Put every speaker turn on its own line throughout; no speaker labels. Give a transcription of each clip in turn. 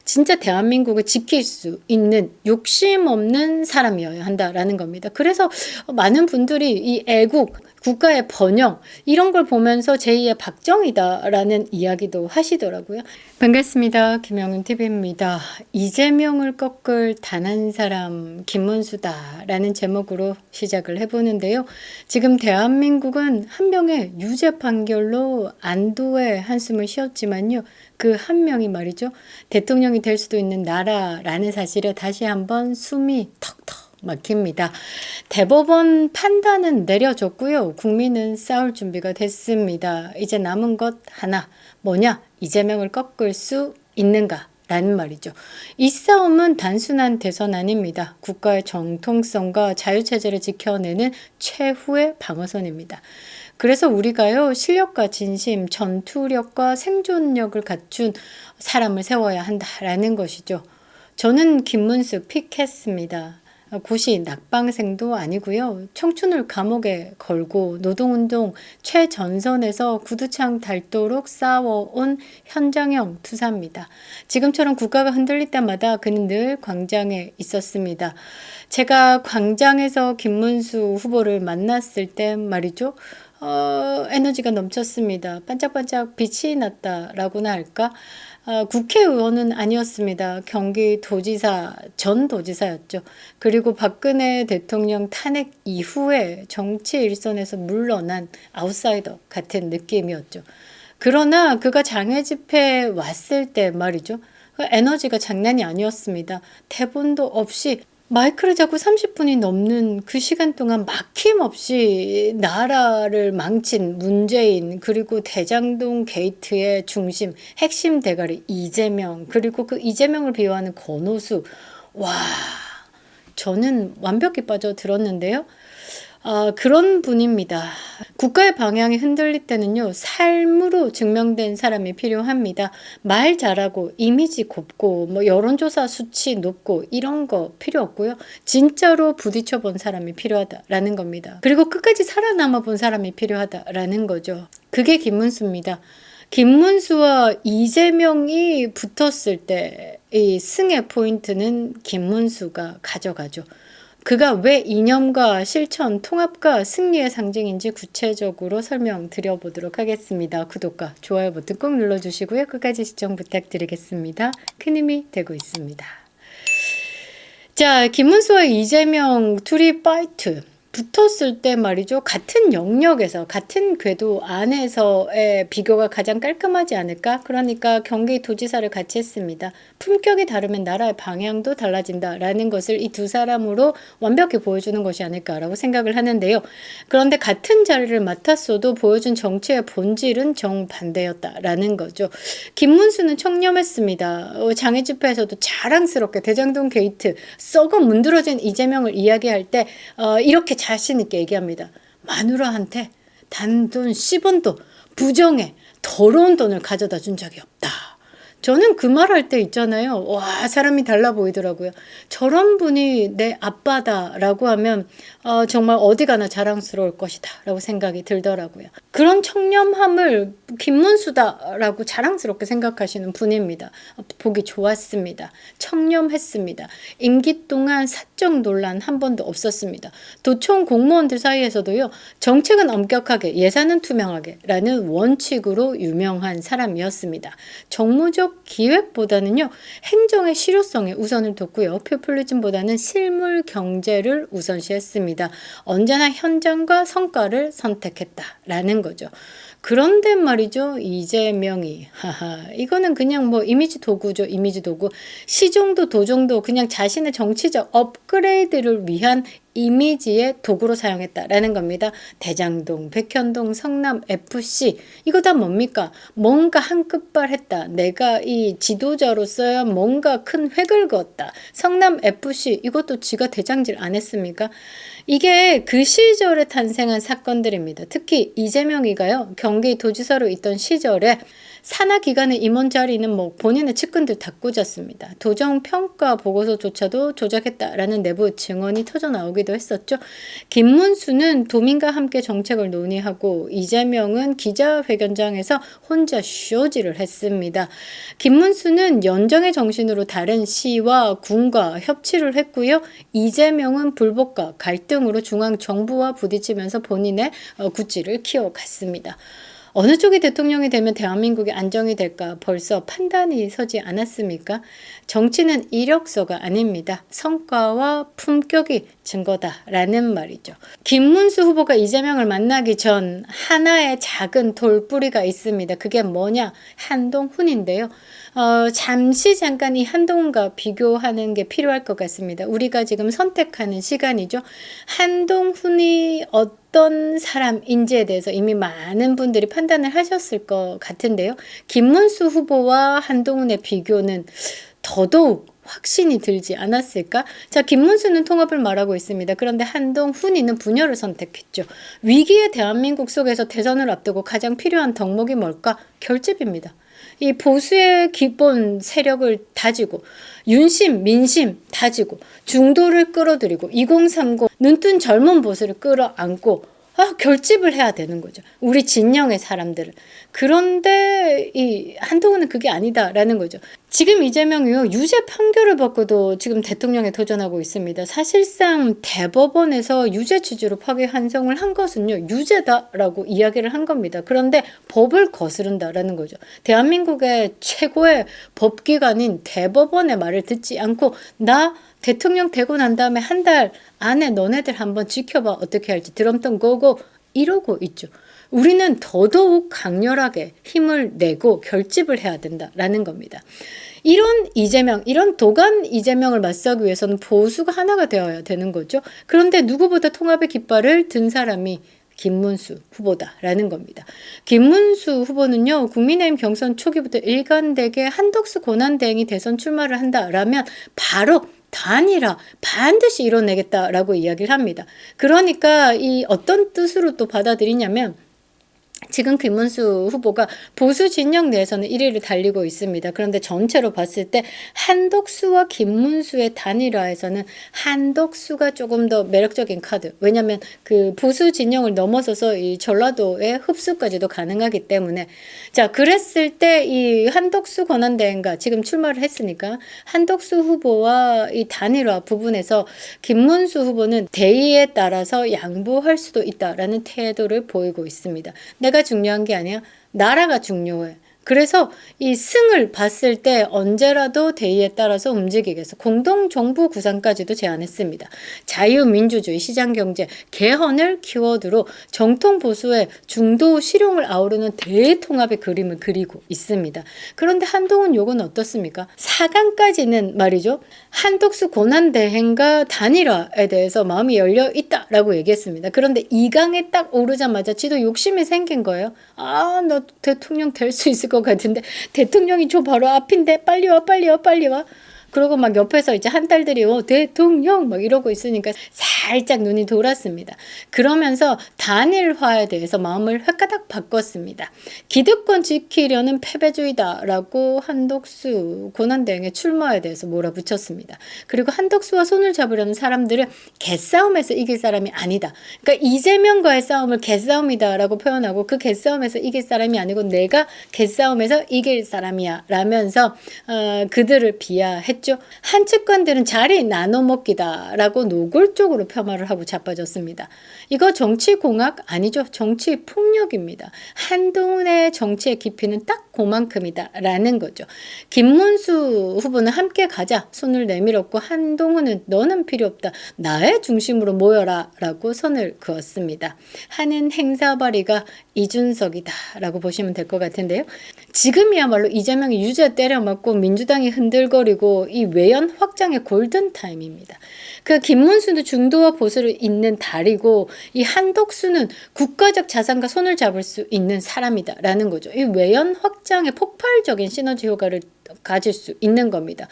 진짜 대한민국을 지킬 수 있는 욕심 없는 사람이어야 한다라는 겁니다. 그래서 많은 분들이 이 애국, 국가의 번영 이런 걸 보면서 제2의 박정희다라는 이야기도 하시더라고요. 반갑습니다. 김영은 TV입니다. 이재명을 꺾을 단 한 사람 김문수다라는 제목으로 시작을 해보는데요. 지금 대한민국은 한 명의 유죄 판결로 안도의 한숨을 쉬었지만요. 그 한 명이 말이죠. 대통령이 될 수도 있는 나라라는 사실에 다시 한번 숨이 턱턱 막힙니다. 대법원 판단은 내려졌고요. 국민은 싸울 준비가 됐습니다. 이제 남은 것 하나, 뭐냐? 이재명을 꺾을 수 있는가? 라는 말이죠. 이 싸움은 단순한 대선 아닙니다. 국가의 정통성과 자유체제를 지켜내는 최후의 방어선입니다. 그래서 우리가요, 실력과 진심, 전투력과 생존력을 갖춘 사람을 세워야 한다라는 것이죠. 저는 김문수 픽했습니다. 고시 낙방생도 아니고요. 청춘을 감옥에 걸고 노동운동 최전선에서 구두창 닳도록 싸워온 현장형 투사입니다. 지금처럼 국가가 흔들릴 때마다 그는 늘 광장에 있었습니다. 제가 광장에서 김문수 후보를 만났을 때 말이죠. 에너지가 넘쳤습니다. 반짝반짝 빛이 났다라고나 할까? 국회의원은 아니었습니다. 경기도지사, 전 도지사였죠. 그리고 박근혜 대통령 탄핵 이후에 정치 일선에서 물러난 아웃사이더 같은 느낌이었죠. 그러나 그가 장외 집회에 왔을 때 말이죠. 그 에너지가 장난이 아니었습니다. 대본도 없이 마이크를 잡고 30분이 넘는 그 시간 동안 막힘없이 나라를 망친 문재인, 그리고 대장동 게이트의 중심, 핵심 대가리 이재명, 그리고 그 이재명을 비호하는 권오수. 와, 저는 완벽히 빠져들었는데요. 그런 분입니다. 국가의 방향이 흔들릴 때는요, 삶으로 증명된 사람이 필요합니다. 말 잘하고, 이미지 곱고, 뭐 여론조사 수치 높고, 이런 거 필요 없고요. 진짜로 부딪혀 본 사람이 필요하다라는 겁니다. 그리고 끝까지 살아남아 본 사람이 필요하다라는 거죠. 그게 김문수입니다. 김문수와 이재명이 붙었을 때 이 승의 포인트는 김문수가 가져가죠. 그가 왜 이념과 실천, 통합과 승리의 상징인지 구체적으로 설명드려 보도록 하겠습니다. 구독과 좋아요 버튼 꼭 눌러주시고요. 끝까지 시청 부탁드리겠습니다. 큰 힘이 되고 있습니다. 자, 김문수와 이재명 둘이 파이트. 붙었을 때 말이죠. 같은 영역에서, 같은 궤도 안에서의 비교가 가장 깔끔하지 않을까? 그러니까 경기도지사를 같이 했습니다. 품격이 다르면 나라의 방향도 달라진다라는 것을 이 두 사람으로 완벽히 보여주는 것이 아닐까라고 생각을 하는데요. 그런데 같은 자리를 맡았어도 보여준 정치의 본질은 정반대였다라는 거죠. 김문수는 청렴했습니다. 장애 집회에서도 자랑스럽게 대장동 게이트 썩어 문드러진 이재명을 이야기할 때 이렇게 자신 있게 얘기합니다. 마누라한테 단돈 10원도 부정해 더러운 돈을 가져다 준 적이 없다. 저는 그 말 할 때 있잖아요. 와, 사람이 달라 보이더라고요. 저런 분이 내 아빠다라고 하면 정말 어디 가나 자랑스러울 것이다 라고 생각이 들더라고요. 그런 청렴함을 김문수다라고 자랑스럽게 생각하시는 분입니다. 보기 좋았습니다. 청렴했습니다. 임기 동안 사적 논란 한 번도 없었습니다. 도청 공무원들 사이에서도요. 정책은 엄격하게, 예산은 투명하게 라는 원칙으로 유명한 사람이었습니다. 정무적 기획보다는요, 행정의 실효성에 우선을 뒀고요. 포퓰리즘보다는 실물 경제를 우선시했습니다. 언제나 현장과 성과를 선택했다라는 거죠. 그런데 말이죠, 이재명이 이거는 그냥 뭐 이미지 도구죠. 이미지 도구. 시종도 도종도 그냥 자신의 정치적 업그레이드를 위한 이미지의 도구로 사용했다라는 겁니다. 대장동, 백현동, 성남 FC 이거 다 뭡니까? 뭔가 한 끗발 했다. 내가 이 지도자로서야 뭔가 큰 획을 그었다. 성남 FC 이것도 지가 대장질 안 했습니까? 이게 그 시절에 탄생한 사건들입니다. 특히 이재명이가요. 경기도지사로 있던 시절에 산하기관의 임원 자리는 뭐 본인의 측근들 다 꽂았습니다. 도정평가 보고서조차도 조작했다라는 내부 증언이 터져 나오기도 했었죠. 김문수는 도민과 함께 정책을 논의하고 이재명은 기자회견장에서 혼자 쇼지를 했습니다. 김문수는 연정의 정신으로 다른 시와 군과 협치를 했고요. 이재명은 불복과 갈등으로 중앙정부와 부딪히면서 본인의 구찌를 키워갔습니다. 어느 쪽이 대통령이 되면 대한민국이 안정이 될까 벌써 판단이 서지 않았습니까? 정치는 이력서가 아닙니다. 성과와 품격이 증거다라는 말이죠. 김문수 후보가 이재명을 만나기 전 하나의 작은 돌뿌리가 있습니다. 그게 뭐냐? 한동훈인데요. 잠시 잠깐 이 한동훈과 비교하는 게 필요할 것 같습니다. 우리가 지금 선택하는 시간이죠. 한동훈이 어떤 사람인지에 대해서 이미 많은 분들이 판단을 하셨을 것 같은데요. 김문수 후보와 한동훈의 비교는 더더욱 확신이 들지 않았을까? 자, 김문수는 통합을 말하고 있습니다. 그런데 한동훈이는 분열을 선택했죠. 위기의 대한민국 속에서 대선을 앞두고 가장 필요한 덕목이 뭘까? 결집입니다. 이 보수의 기본 세력을 다지고 윤심, 민심 다지고 중도를 끌어들이고 2030 눈뜬 젊은 보수를 끌어안고 결집을 해야 되는 거죠. 우리 진영의 사람들을. 그런데 이 한동훈은 그게 아니다라는 거죠. 지금 이재명이요. 유죄 판결을 받고도 지금 대통령에 도전하고 있습니다. 사실상 대법원에서 유죄 취지로 파기 환송을 한 것은요. 유죄다라고 이야기를 한 겁니다. 그런데 법을 거스른다라는 거죠. 대한민국의 최고의 법기관인 대법원의 말을 듣지 않고 나 대통령 되고 난 다음에 한 달 안에 너네들 한번 지켜봐 어떻게 할지 드럼통 고고 이러고 있죠. 우리는 더더욱 강렬하게 힘을 내고 결집을 해야 된다라는 겁니다. 이런 이재명, 이런 도간 이재명을 맞서기 위해서는 보수가 하나가 되어야 되는 거죠. 그런데 누구보다 통합의 깃발을 든 사람이 김문수 후보다라는 겁니다. 김문수 후보는요. 국민의힘 경선 초기부터 일관되게 한덕수 권한대행이 대선 출마를 한다라면 바로 단일화 반드시 이뤄내겠다라고 이야기를 합니다. 그러니까 이 어떤 뜻으로 또 받아들이냐면 지금 김문수 후보가 보수 진영 내에서는 1위를 달리고 있습니다. 그런데 전체로 봤을 때 한덕수와 김문수의 단일화에서는 한덕수가 조금 더 매력적인 카드. 왜냐하면 그 보수 진영을 넘어서서 이 전라도의 흡수까지도 가능하기 때문에 자 그랬을 때 이 한덕수 권한대행가 지금 출마를 했으니까 한덕수 후보와 이 단일화 부분에서 김문수 후보는 대의에 따라서 양보할 수도 있다라는 태도를 보이고 있습니다. 내가 중요한 게 아니야. 나라가 중요해. 그래서 이 승을 봤을 때 언제라도 대의에 따라서 움직이겠어. 공동정부 구상까지도 제안했습니다. 자유민주주의, 시장경제, 개헌을 키워드로 정통보수의 중도 실용을 아우르는 대통합의 그림을 그리고 있습니다. 그런데 한동훈 요건 어떻습니까? 4강까지는 말이죠. 한덕수 권한대행과 단일화에 대해서 마음이 열려 있다라고 얘기했습니다. 그런데 2강에 딱 오르자마자 지도 욕심이 생긴 거예요. 너 대통령 될 수 있을 것 같은데 대통령이 저 바로 앞인데 빨리 와 빨리 와 빨리 와. 그러고 막 옆에서 이제 한 딸들이 대통령 막 이러고 있으니까 살짝 눈이 돌았습니다. 그러면서 단일화에 대해서 마음을 획가닥 바꿨습니다. 기득권 지키려는 패배주의다라고 한덕수 권한대행의 출마에 대해서 몰아붙였습니다. 그리고 한덕수와 손을 잡으려는 사람들은 개싸움에서 이길 사람이 아니다. 그러니까 이재명과의 싸움을 개싸움이다라고 표현하고 그 개싸움에서 이길 사람이 아니고 내가 개싸움에서 이길 사람이야 라면서 그들을 비하했죠. 한 측근들은 자리 나눠먹기다라고 노골적으로 폄하를 하고 자빠졌습니다. 이거 정치공학 아니죠. 정치폭력입니다. 한동훈의 정치의 깊이는 딱 그만큼이다라는 거죠. 김문수 후보는 함께 가자 손을 내밀었고 한동훈은 너는 필요 없다. 나의 중심으로 모여라 라고 선을 그었습니다. 하는 행사발이가 이준석이다라고 보시면 될 것 같은데요. 지금이야말로 이재명이 유죄 때려맞고 민주당이 흔들거리고 이 외연 확장의 골든타임입니다. 그 김문수는 중도와 보수를 잇는 다리고 이 한덕수는 국가적 자산과 손을 잡을 수 있는 사람이다라는 거죠. 이 외연 확장의 폭발적인 시너지 효과를 가질 수 있는 겁니다.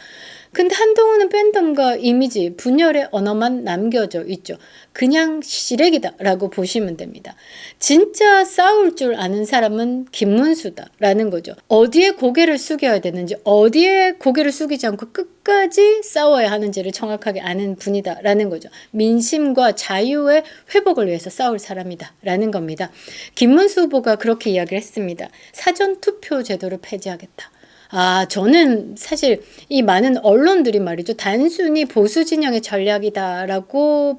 근데 한동훈은 팬덤과 이미지, 분열의 언어만 남겨져 있죠. 그냥 시래기다라고 보시면 됩니다. 진짜 싸울 줄 아는 사람은 김문수다라는 거죠. 어디에 고개를 숙여야 되는지, 어디에 고개를 숙이지 않고 끝까지 싸워야 하는지를 정확하게 아는 분이다라는 거죠. 민심과 자유의 회복을 위해서 싸울 사람이다라는 겁니다. 김문수 후보가 그렇게 이야기를 했습니다. 사전투표 제도를 폐지하겠다. 저는 사실 이 많은 언론들이 말이죠. 단순히 보수 진영의 전략이다라고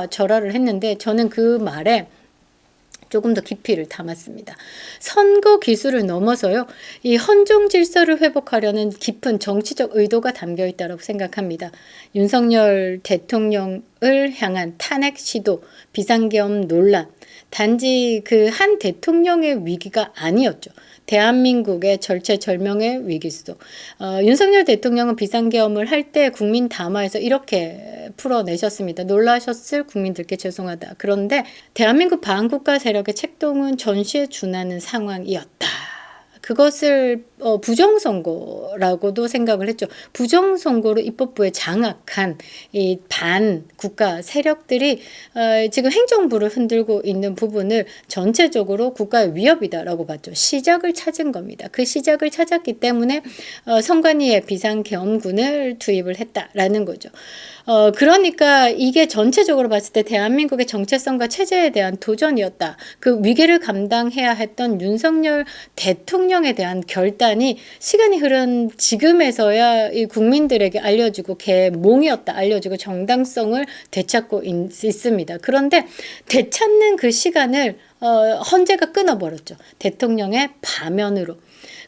절하를 했는데 저는 그 말에 조금 더 깊이를 담았습니다. 선거 기술을 넘어서요. 이 헌정 질서를 회복하려는 깊은 정치적 의도가 담겨 있다고 생각합니다. 윤석열 대통령을 향한 탄핵 시도, 비상계엄 논란, 단지 그 한 대통령의 위기가 아니었죠. 대한민국의 절체절명의 위기수도. 윤석열 대통령은 비상계엄을 할 때 국민 담화에서 이렇게 풀어내셨습니다. 놀라셨을 국민들께 죄송하다. 그런데 대한민국 반국가 세력의 책동은 전시에 준하는 상황이었다. 그것을 부정선거라고도 생각을 했죠. 부정선거로 입법부에 장악한 이 반국가 세력들이 지금 행정부를 흔들고 있는 부분을 전체적으로 국가의 위협이다라고 봤죠. 시작을 찾은 겁니다. 그 시작을 찾았기 때문에 선관위에 비상계엄군을 투입을 했다라는 거죠. 그러니까 이게 전체적으로 봤을 때 대한민국의 정체성과 체제에 대한 도전이었다. 그 위기를 감당해야 했던 윤석열 대통령에 대한 결단이 시간이 흐른 지금에서야 이 국민들에게 알려지고 개몽이었다 알려지고 정당성을 되찾고 있습니다. 그런데 되찾는 그 시간을 헌재가 끊어버렸죠. 대통령의 파면으로.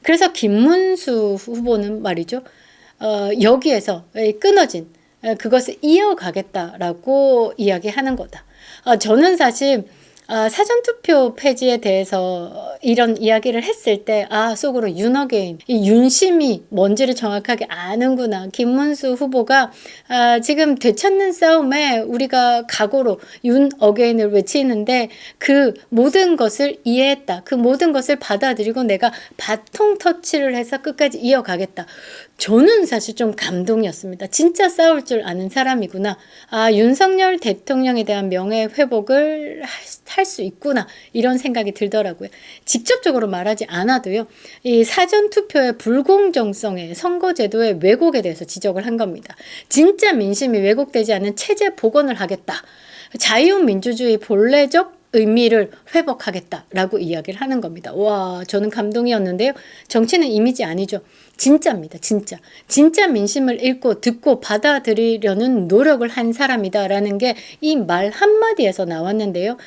그래서 김문수 후보는 말이죠. 여기에서 끊어진 그것을 이어가겠다라고 이야기하는 거다. 저는 사실 사전투표 폐지에 대해서 이런 이야기를 했을 때 속으로 윤어게인, 이 윤심이 뭔지를 정확하게 아는구나. 김문수 후보가 지금 되찾는 싸움에 우리가 각오로 윤어게인을 외치는데 그 모든 것을 이해했다. 그 모든 것을 받아들이고 내가 바통 터치를 해서 끝까지 이어가겠다. 저는 사실 좀 감동이었습니다. 진짜 싸울 줄 아는 사람이구나. 윤석열 대통령에 대한 명예 회복을 할 수 있구나. 이런 생각이 들더라고요. 직접적으로 말하지 않아도요. 이 사전투표의 불공정성에 선거제도의 왜곡에 대해서 지적을 한 겁니다. 진짜 민심이 왜곡되지 않은 체제 복원을 하겠다. 자유민주주의 본래적 의미를 회복하겠다라고 이야기를 하는 겁니다. 와, 저는 감동이었는데요. 정치는 이미지 아니죠. 진짜입니다. 진짜 민심을 읽고 듣고 받아들이려는 노력을 한 사람이다라는 게 이 말 한마디에서 나왔는데요.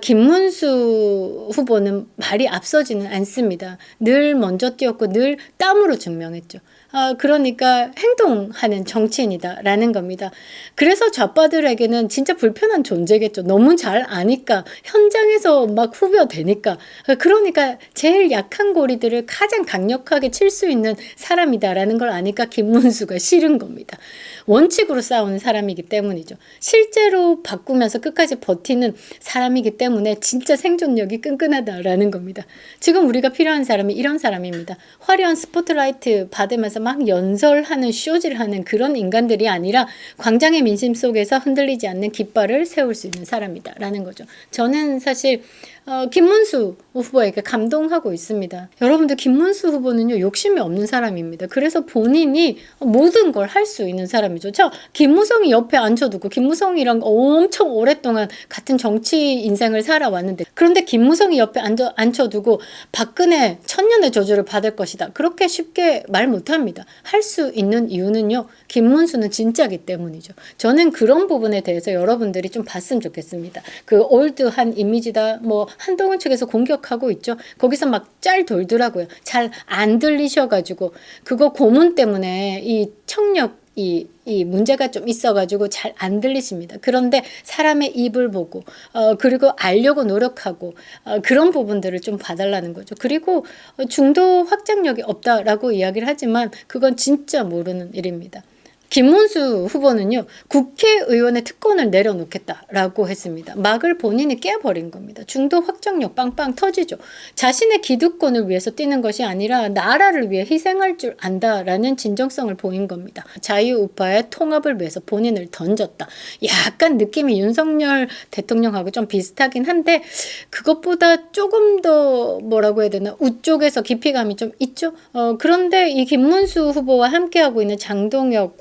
김문수 후보는 말이 앞서지는 않습니다. 늘 먼저 뛰었고 늘 땀으로 증명했죠. 그러니까 행동하는 정치인이다라는 겁니다. 그래서 좌파들에게는 진짜 불편한 존재겠죠. 너무 잘 아니까 현장에서 막 후벼대니까. 그러니까 제일 약한 고리들을 가장 강력하게 칠 수 있는 사람이다라는 걸 아니까 김문수가 싫은 겁니다. 원칙으로 싸우는 사람이기 때문이죠. 실제로 바꾸면서 끝까지 버티는 사람이기 때문에 진짜 생존력이 끈끈하다라는 겁니다. 지금 우리가 필요한 사람이 이런 사람입니다. 화려한 스포트라이트 받으면서 막 연설하는 쇼질하는 그런 인간들이 아니라 광장의 민심 속에서 흔들리지 않는 깃발을 세울 수 있는 사람이다라는 거죠. 저는 사실 김문수 후보에게 감동하고 있습니다. 여러분들 김문수 후보는요 욕심이 없는 사람입니다. 그래서 본인이 모든 걸 할 수 있는 사람이죠. 김무성이 옆에 앉혀두고 김무성이랑 엄청 오랫동안 같은 정치 인생을 살아왔는데 그런데 김무성이 옆에 앉혀두고 박근혜 천년의 저주를 받을 것이다. 그렇게 쉽게 말 못합니다. 할 수 있는 이유는요. 김문수는 진짜기 때문이죠. 저는 그런 부분에 대해서 여러분들이 좀 봤으면 좋겠습니다. 그 올드한 이미지다 뭐 한동훈 측에서 공격하고 있죠. 거기서 막 짤 돌더라고요. 잘 안 들리셔가지고 그거 고문 때문에 이 청력이 문제가 좀 있어가지고 잘 안 들리십니다. 그런데 사람의 입을 보고 그리고 알려고 노력하고 그런 부분들을 좀 봐달라는 거죠. 그리고 중도 확장력이 없다라고 이야기를 하지만 그건 진짜 모르는 일입니다. 김문수 후보는요, 국회의원의 특권을 내려놓겠다라고 했습니다. 막을 본인이 깨버린 겁니다. 중도 확정력 빵빵 터지죠. 자신의 기득권을 위해서 뛰는 것이 아니라 나라를 위해 희생할 줄 안다라는 진정성을 보인 겁니다. 자유우파의 통합을 위해서 본인을 던졌다. 약간 느낌이 윤석열 대통령하고 좀 비슷하긴 한데 그것보다 조금 더 뭐라고 해야 되나 우쪽에서 깊이감이 좀 있죠. 그런데 이 김문수 후보와 함께하고 있는 장동혁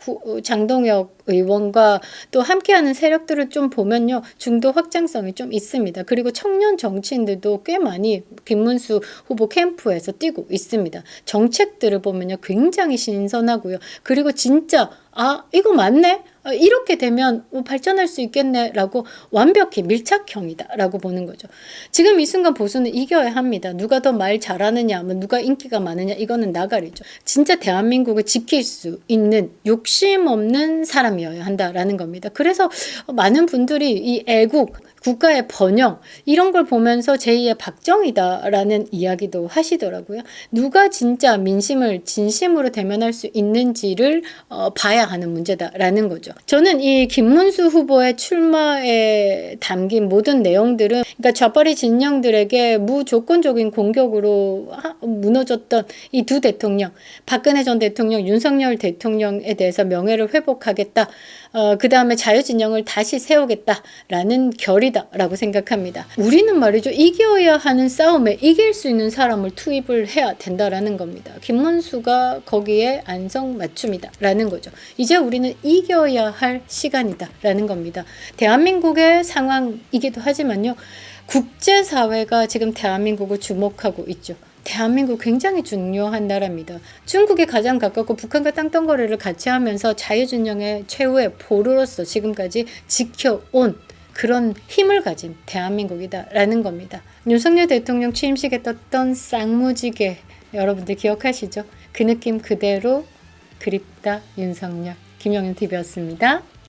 의원과 또 함께하는 세력들을 좀 보면요, 중도 확장성이 좀 있습니다. 그리고 청년 정치인들도 꽤 많이 김문수 후보 캠프에서 뛰고 있습니다. 정책들을 보면요, 굉장히 신선하고요. 그리고 진짜 이거 맞네? 이렇게 되면 발전할 수 있겠네라고 완벽히 밀착형이다라고 보는 거죠. 지금 이 순간 보수는 이겨야 합니다. 누가 더 말 잘하느냐, 누가 인기가 많으냐, 이거는 나가리죠. 진짜 대한민국을 지킬 수 있는 욕심 없는 사람이어야 한다라는 겁니다. 그래서 많은 분들이 이 애국, 국가의 번영 이런 걸 보면서 제2의 박정희다라는 이야기도 하시더라고요. 누가 진짜 민심을 진심으로 대면할 수 있는지를 봐야 하는 문제다라는 거죠. 저는 이 김문수 후보의 출마에 담긴 모든 내용들은 그러니까 좌파리 진영들에게 무조건적인 공격으로 무너졌던 이 두 대통령, 박근혜 전 대통령, 윤석열 대통령에 대해서 명예를 회복하겠다. 그 다음에 자유진영을 다시 세우겠다라는 결이다라고 생각합니다. 우리는 말이죠, 이겨야 하는 싸움에 이길 수 있는 사람을 투입을 해야 된다라는 겁니다. 김문수가 거기에 안성맞춤이다라는 거죠. 이제 우리는 이겨야 할 시간이다라는 겁니다. 대한민국의 상황이기도 하지만요, 국제사회가 지금 대한민국을 주목하고 있죠. 대한민국 굉장히 중요한 나라입니다. 중국에 가장 가깝고 북한과 땅덩어리를 같이 하면서 자유진영의 최후의 보루로서 지금까지 지켜온 그런 힘을 가진 대한민국이다라는 겁니다. 윤석열 대통령 취임식에 떴던 쌍무지개 여러분들 기억하시죠? 그 느낌 그대로 그립다 윤석열. 김영윤 TV였습니다.